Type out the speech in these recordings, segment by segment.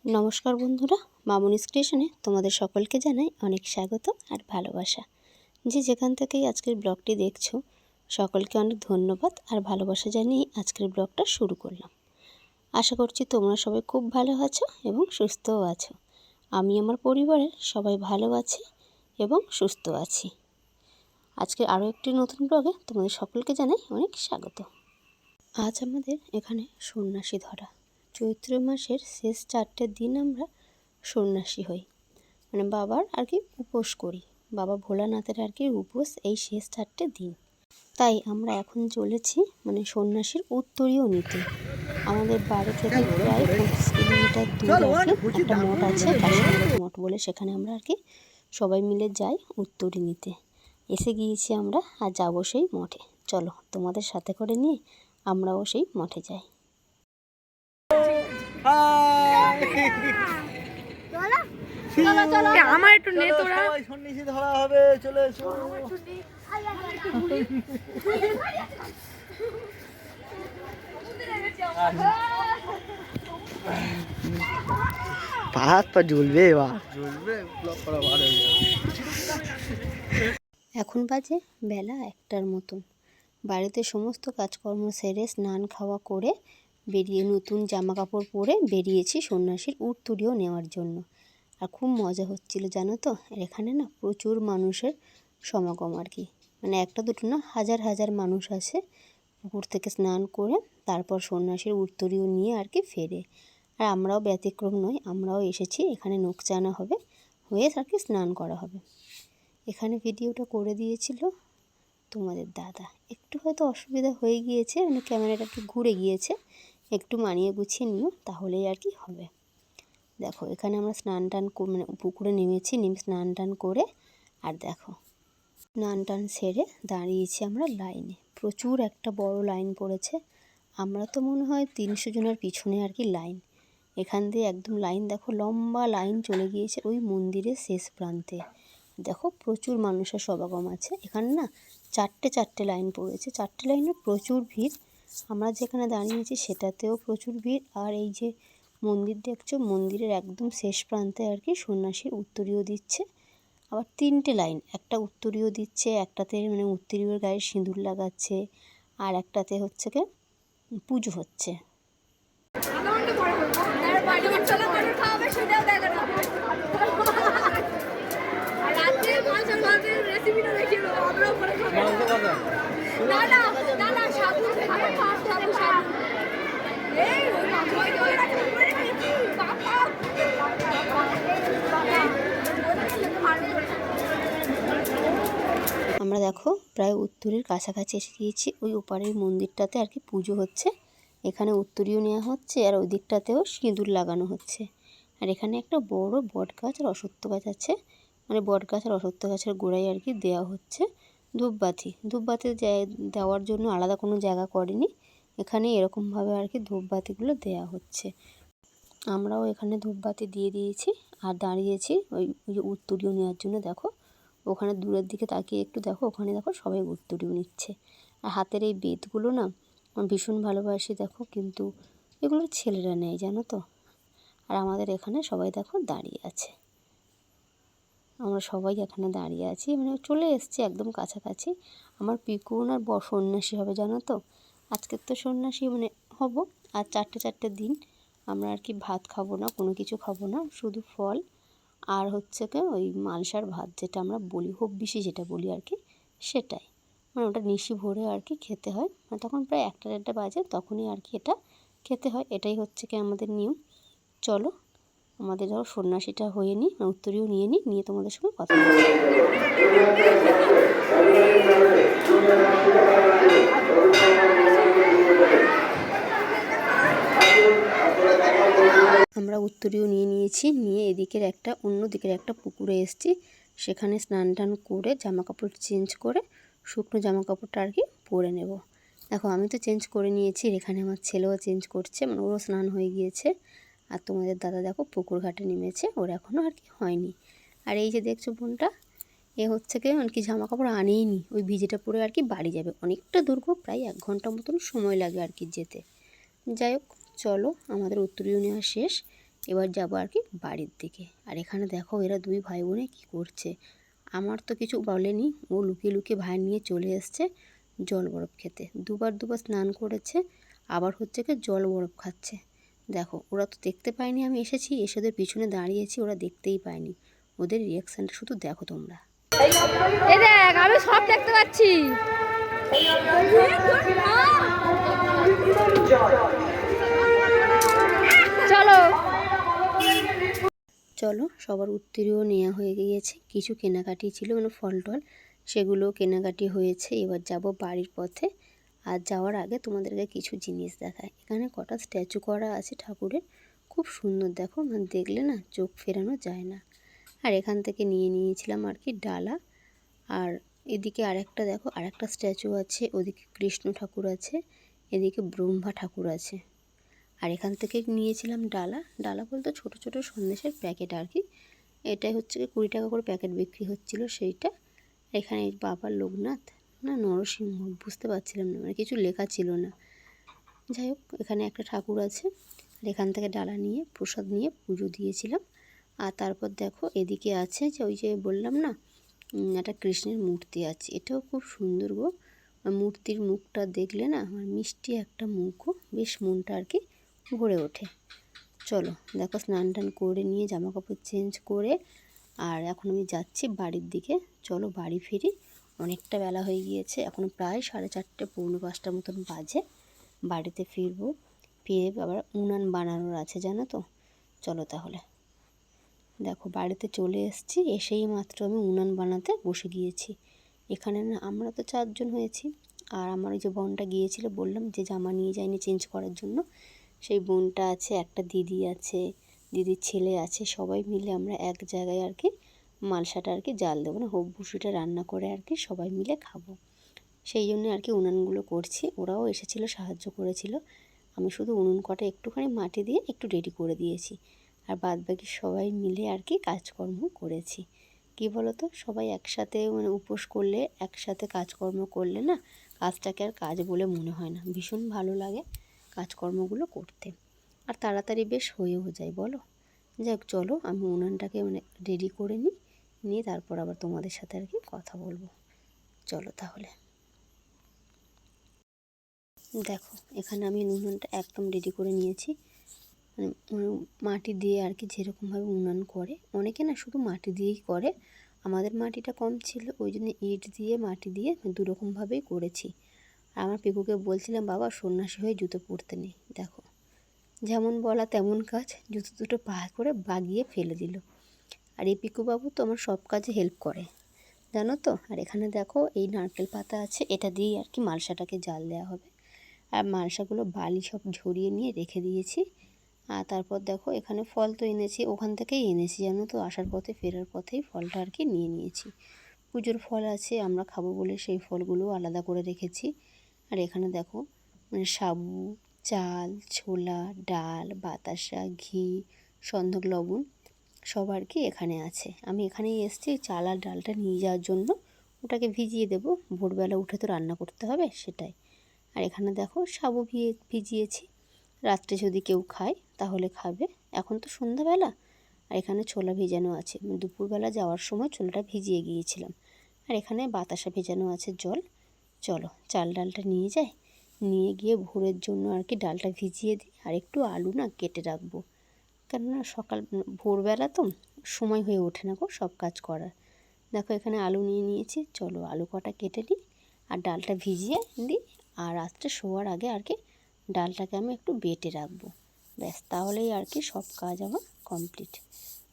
নমস্কার বন্ধুরা, মামুনিস ক্রিয়েশনে তোমাদের সকলকে জানাই অনেক স্বাগত আর ভালোবাসা। যে যেখান থেকেই আজকের ব্লগটি দেখছো সকলকে অনেক ধন্যবাদ আর ভালোবাসা জানিয়ে আজকের ব্লগটা শুরু করলাম। আশা করছি তোমরা সবাই খুব ভালো আছো এবং সুস্থও আছো। আমি আমার পরিবারের সবাই ভালো আছি এবং সুস্থ আছি। আজকে আরও একটি নতুন ব্লগে তোমাদের সকলকে জানাই অনেক স্বাগত। আজ আমাদের এখানে সন্ন্যাসী ধরা। চৈত্র মাসের শেষ 4টে দিন আমরা সন্ন্যাসী হই, মানে বাবার আর কি উপোস করি। বাবা ভোলানাথের আর কি উপোস এই শেষ 4টে দিন। তাই আমরা এখন চলেছি মানে সন্ন্যাসীর উত্তরীয় নিতে। আমাদের বাড়ি থেকে প্রায় 25 কিলোমিটার দূর আর কি একটা মঠ আছে, কাশীনাথ মঠ বলে, সেখানে আমরা আর কি সবাই মিলে যাই উত্তরী নিতে। এসে গিয়েছি আমরা আর যাবো সেই মঠে। চলো তোমাদের সাথে করে নিয়ে আমরাও সেই মঠে যাই। আমার একটু নে তোরা, সবাই সন্ন্যাসী ধরা হবে, চলে এসো। হাত পা জ্বলবে, এবার জ্বলবে, ব্লক করা ভালো হয়ে যাবে। এখন বাজে বেলা 1টার মতন। বাড়িতে সমস্ত কাজকর্ম সেরে স্নান খাওয়া করে বেরিয়ে নতুন জামা কাপড় পরে বেরিয়েছি সন্ন্যাসীর উত্তরীয় নেওয়ার জন্য। আর খুব মজা হচ্ছিল জানো তো। এখানে না প্রচুর মানুষের সমাগম আর কি, মানে একটা দুটো না, হাজার হাজার মানুষ আসে পুকুর থেকে স্নান করে তারপর সন্ন্যাসীর উত্তরীয় নিয়ে আর কি ফেরে। আর আমরাও ব্যতিক্রম নয়, আমরাও এসেছি। এখানে নৌকা আনা হবে, হয়ে আর কি স্নান করা হবে। এখানে ভিডিওটা করে দিয়েছিল তোমাদের দাদা। একটু হয়তো অসুবিধা হয়ে গিয়েছে, মানে ক্যামেরাটা একটু ঘুরে গিয়েছে, একটু মানিয়ে গুছিয়ে নিও তাহলেই আর কি হবে। দেখো এখানে আমরা স্নান টান মানে পুকুরে নেমেছি, নেমে স্নান টান করে আর দেখো স্নান টান সেরে দাঁড়িয়েছি আমরা লাইনে। প্রচুর একটা বড় লাইন পড়েছে। আমরা তো মনে হয় 300 জনের পিছনে আর কি লাইন। এখান দিয়ে একদম লাইন দেখো, লম্বা লাইন চলে গিয়েছে ওই মন্দিরের শেষ প্রান্তে। দেখো প্রচুর মানুষের সমাগম আছে এখানে না। 4টে লাইন পড়েছে, 4টে লাইনে প্রচুর ভিড়। আমরা যেখানে দাঁড়িয়েছি সেটাতেও প্রচুর ভিড়। আর এই যে মন্দির দেখছো, মন্দিরের একদম শেষ প্রান্তে আর কি সন্ন্যাসীর উত্তরীয় দিচ্ছে। আবার 3টে লাইন, একটা উত্তরীয় দিচ্ছে, একটাতে মানে উত্তরীয়র গায়ে সিঁদুর লাগাচ্ছে, আর একটাতে হচ্ছে কি পুজো হচ্ছে। আমরা দেখো প্রায় উত্তরের কাছাকাছি এসে গিয়েছি। ওই ওপারের মন্দিরটাতে আর কি পুজো হচ্ছে, এখানে উত্তরীয় নেওয়া হচ্ছে, আর ওই দিকটাতেও সিঁদুর লাগানো হচ্ছে। আর এখানে একটা বড় বট গাছ আর অশ্বত্থ গাছ আছে, মানে বট গাছ আর অশ্বত্থ গাছের গোড়ায় আর কি দেওয়া হচ্ছে ধূপবাতি। ধূপবাতি দেওয়ার জন্য আলাদা কোনো জায়গা করেনি, এখানে এরকমভাবে আর কি ধূপবাতিগুলো দেওয়া হচ্ছে। আমরাও এখানে ধূপবাতি দিয়ে দিয়েছি আর দাঁড়িয়েছি ওই যে উত্তরীয় নেওয়ার জন্য। দেখো ওখানে দূরের দিকে তাকিয়ে একটু দেখো, ওখানে দেখো সবাই উত্তরীয় নিচ্ছে। আর হাতের এই বেতগুলো না ভীষণ ভালোবাসি দেখো, কিন্তু এগুলো ছেলেরা নেয় জানো তো। আর আমাদের এখানে সবাই দেখো দাঁড়িয়ে আছে, আমরা সবাই এখানে দাঁড়িয়ে আছি, মানে চলে এসছি একদম কাছাকাছি। আমার পিকুন আর সন্ন্যাসী হবে জানো তো। আজকের তো সন্ন্যাসী মানে হব। আর 4টে দিন আমরা আর কি ভাত খাবো না, কোনো কিছু খাবো না, শুধু ফল আর হচ্ছে কি ওই মালসার ভাত, যেটা আমরা বলি হব্বিসি যেটা বলি আর কি, সেটাই। মানে ওটা নিশি ভরে আর কি খেতে হয়, মানে তখন প্রায় 1টা বাজে, তখনই আর কি এটা খেতে হয়। এটাই হচ্ছে কি আমাদের নিয়ম। চলো আমাদের ধরো সন্ন্যাসীটা হয়ে নিই, উত্তরীয় নিয়ে তোমাদের সঙ্গে কথা বলছি। আমরা উত্তরীয় নিয়েছি, নিয়ে এদিকের একটা অন্য দিকের একটা পুকুরে এসেছি। সেখানে স্নান টান করে জামা কাপড় চেঞ্জ করে শুকনো জামা কাপড়টা আর কি পরে নেব। দেখো আমি তো চেঞ্জ করে নিয়েছি, এখানে আমার ছেলেও চেঞ্জ করছে, মানে ওরও স্নান হয়ে গিয়েছে। আর তোমাদের দাদা দেখো পুকুর ঘাটে নেমেছে, ওর এখনও আর কি হয়নি। আর এই যে দেখছো বোনটা, এ হচ্ছে কি কি জামা কাপড় আনেইনি, ওই ভিজেটা পরে আর কি বাড়ি যাবে। অনেকটা দূর, প্রায় 1 ঘন্টা মতন সময় লাগে আর কি যেতে। যাই হোক চলো আমাদের উত্তরীয় নেওয়া শেষ, এবার যাবো আর কি বাড়ির দিকে। আর এখানে দেখো এরা দুই ভাই বোনে কী করছে। আমার তো কিছু বলেনি, ও লুকিয়ে লুকিয়ে ভাই নিয়ে চলে এসছে জল বরফ খেতে। দুবার স্নান করেছে, আবার হচ্ছে কি জল বরফ খাচ্ছে। দেখো ওরা তো দেখতে পায়নি আমি এসেছি, এসে ওদের পিছনে দাঁড়িয়েছি, ওরা দেখতেই পায়নি। ওদের রিয়াকশানটা শুধু দেখো তোমরা। এই দেখ আমি সব দেখতে পাচ্ছি। চলো চলো সবার উত্তরীয় নেওয়া হয়ে গিয়েছে, কিছু কেনাকাটি ছিল মানে ফল টল, সেগুলো কেনাকাটি হয়েছে। এবার যাব বাড়ির পথে। আর যাওয়ার আগে তোমাদেরকে কিছু জিনিস দেখায়। এখানে কটা স্ট্যাচু করা আছে ঠাকুরের, খুব সুন্দর দেখো, মানে দেখলে না চোখ ফেরানো যায় না। আর এখান থেকে নিয়ে নিয়েছিলাম আর কি ডালা। আর এদিকে আরেকটা দেখো আরেকটা স্ট্যাচু আছে, ওদিকে কৃষ্ণ ঠাকুর আছে, এদিকে ব্রহ্মা ঠাকুর আছে। আর এখান থেকে নিয়েছিলাম ডালা। ডালা বলতে ছোট ছোট সন্দেশের প্যাকেট আর কি। এটাই হচ্ছে 20 টাকা করে প্যাকেট বিক্রি হচ্ছিল সেইটা। এখানে বাবা লোকনাথ না নরসিংহ বুঝতে পারছিলাম না, মানে কিছু লেখা ছিল না। যাই হোক এখানে একটা ঠাকুর আছে। আর এখান থেকে ডালা নিয়ে প্রসাদ নিয়ে পুজো দিয়েছিলাম। আর তারপর দেখো এদিকে আছে যে ওই যে বললাম না একটা কৃষ্ণের মূর্তি আছে, এটাও খুব সুন্দর গো। মূর্তির মুখটা দেখলে না আমার মিষ্টি একটা মুখও, বেশ মনটা আর কি ভরে ওঠে। চলো দেখো স্নান টান করে নিয়ে জামা কাপড় চেঞ্জ করে আর এখন আমি যাচ্ছি বাড়ির দিকে। চলো বাড়ি ফিরি, অনেকটা বেলা হয়ে গিয়েছে, এখন প্রায় 4:30 পৌনে 5টা মতন বাজে। বাড়িতে ফিরবো, ফিরে আবার উনান বানানোর আছে জানো তো। চলো তাহলে দেখো বাড়িতে চলে এসেছি, এসেই মাত্র আমি উনান বানাতে বসে গিয়েছি। এখানে না আমরা তো 4 জন হয়েছি। আর আমার ওই যে বোনটা গিয়েছিল বললাম যে জামা নিয়ে যায়নি চেঞ্জ করার জন্য, সেই বোনটা আছে, একটা দিদি আছে, দিদির ছেলে আছে, সবাই মিলে আমরা এক জায়গায় আর কি মালসাটা আর কি জাল দেবো, না ভুসিটা রান্না করে আর কি সবাই মিলে খাবো। সেই জন্য আর কি উনানগুলো করছি। ওরাও এসেছিলো সাহায্য করেছিল, আমি শুধু উনুন কটা একটুখানি মাটি দিয়ে একটু রেডি করে দিয়েছি। আর বাদবাকি সবাই মিলে আর কি কাজকর্ম করেছি। কী বলো তো, সবাই একসাথে মানে উপোস করলে, একসাথে কাজকর্ম করলে না কাজটাকে আর কাজ বলে মনে হয় না, ভীষণ ভালো লাগে কাজকর্মগুলো করতে। আর তাড়াতাড়ি বেশ হয়েও যায় বলো। যাই হোক চলো আমি উনানটাকে মানে রেডি করে নিই, নিয়ে তারপর আবার তোমাদের সাথে আর কি কথা বলবো। চলো তাহলে দেখো এখানে আমি উনুনটা একদম রেডি করে নিয়েছি। মানে মাটি দিয়ে আর কি যেরকমভাবে উনান করে, অনেকে না শুধু মাটি দিয়েই করে, আমাদের মাটিটা কম ছিল ওই জন্য ইট দিয়ে মাটি দিয়ে দুরকমভাবেই করেছি। আর আমার পিকুকে বলছিলাম বাবা সন্ন্যাসী হয়ে জুতো পরতে নেই, দেখো যেমন বলা তেমন কাজ, জুতো দুটো পা করে বাগিয়ে ফেলে দিল। আর এই পিকুবাবু তো আমার সব কাজে হেল্প করে জানো তো। আর এখানে দেখো এই নারকেল পাতা আছে, এটা দিয়েই আর কি মালসাটাকে জাল দেওয়া হবে। আর মালসাগুলো বালি সব ঝরিয়ে নিয়ে রেখে দিয়েছি। আর তারপর দেখো এখানে ফল তো এনেছি, ওখান থেকেই এনেছি জানো তো, আসার পথে ফেরার পথেই ফলটা আর কি নিয়ে নিয়েছি। পুজোর ফল আছে আমরা খাবো বলে সেই ফলগুলো আলাদা করে রেখেছি। আর এখানে দেখো মানে সাবু, চাল, ছোলা, ডাল, বাতাসা, ঘি, সন্ধক লবণ সব আর কি এখানে আছে। আমি এখানেই এসেছি চাল আর ডালটা নিয়ে যাওয়ার জন্য, ওটাকে ভিজিয়ে দেবো, ভোরবেলা উঠে তো রান্না করতে হবে সেটাই। আর এখানে দেখো সাবু ভিজিয়েছি, রাত্রে যদি কেউ খায় তাহলে খাবে, এখন তো সন্ধ্যাবেলা। আর এখানে ছোলা ভেজানো আছে, দুপুরবেলা যাওয়ার সময় ছোলাটা ভিজিয়ে গিয়েছিলাম। আর এখানে বাতাসা ভেজানো আছে জল। চলো চাল ডালটা নিয়ে যাই, নিয়ে গিয়ে ভোরের জন্য আর কি ডালটা ভিজিয়ে দিই। আর একটু আলু না কেটে রাখবো, কেননা সকাল ভোরবেলা তো সময় হয়ে ওঠে না গো সব কাজ করার। দেখো এখানে আলু নিয়ে নিয়েছি, চলো আলু কটা কেটে নিই আর ডালটা ভিজিয়ে দিই। আর রাত্রে শোয়ার আগে আর কি ডালটাকে আমি একটু বেটে রাখবো, ব্যাস তাহলেই আর কি সব কাজ আমার কমপ্লিট।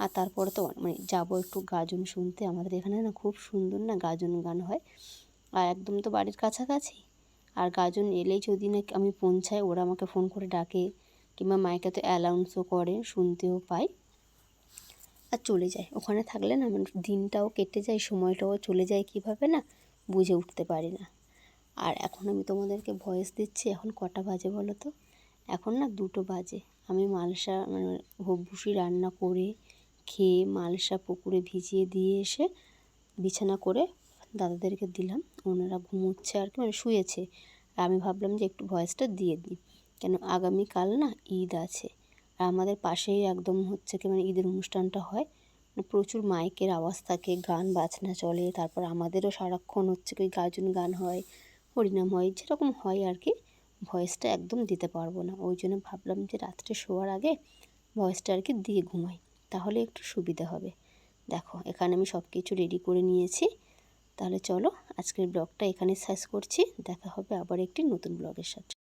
আর তারপরে তো মানে যাবো একটু গাজন শুনতে, আমাদের এখানে না খুব সুন্দর না গাজন গান হয়, আর একদম তো বাড়ির কাছাকাছি। আর গাজন এলেই যদি না আমি পৌঁছাই ওরা আমাকে ফোন করে ডাকে, কিংবা মাইকে তো অ্যানাউন্সও করে, শুনতেও পাই। আর চলে যায়, ওখানে থাকলে না মানে দিনটাও কেটে যায়, সময়টাও চলে যায় কীভাবে না বুঝে উঠতে পারি না। আর এখন আমি তোমাদেরকে ভয়েস দিচ্ছি, এখন কটা বাজে বলো তো, এখন না 2টো বাজে। আমি মালসা মানে ভুসি রান্না করে খেয়ে মালসা পুকুরে ভিজিয়ে দিয়ে এসে বিছানা করে দাদাদেরকে দিলাম, ওনারা ঘুমোচ্ছে আর কি মানে শুয়েছে। আর আমি ভাবলাম যে একটু ভয়েসটা দিয়ে দিই, কেন আগামীকাল না ঈদ আছে। আর আমাদের পাশেই একদম হচ্ছে কি মানে ঈদের অনুষ্ঠানটা হয়, মানে প্রচুর মাইকের আওয়াজ থাকে, গান বাজনা চলে, তারপর আমাদেরও সারাক্ষণ হচ্ছে কি গাজন গান হয়, হরিনাম হয়, যেরকম হয় আর কি। ভয়েসটা একদম দিতে পারবো না, ওই জন্য ভাবলাম যে রাত্রে শোয়ার আগে ভয়েসটা আর কি দিয়ে ঘুমাই, তাহলে একটু সুবিধা হবে। দেখো এখানে আমি সব কিছু রেডি করে নিয়েছি। তাহলে চলো আজকের ব্লগটা এখানে শেষ করছি, দেখা হবে আবার একটি নতুন ব্লগের সাথে।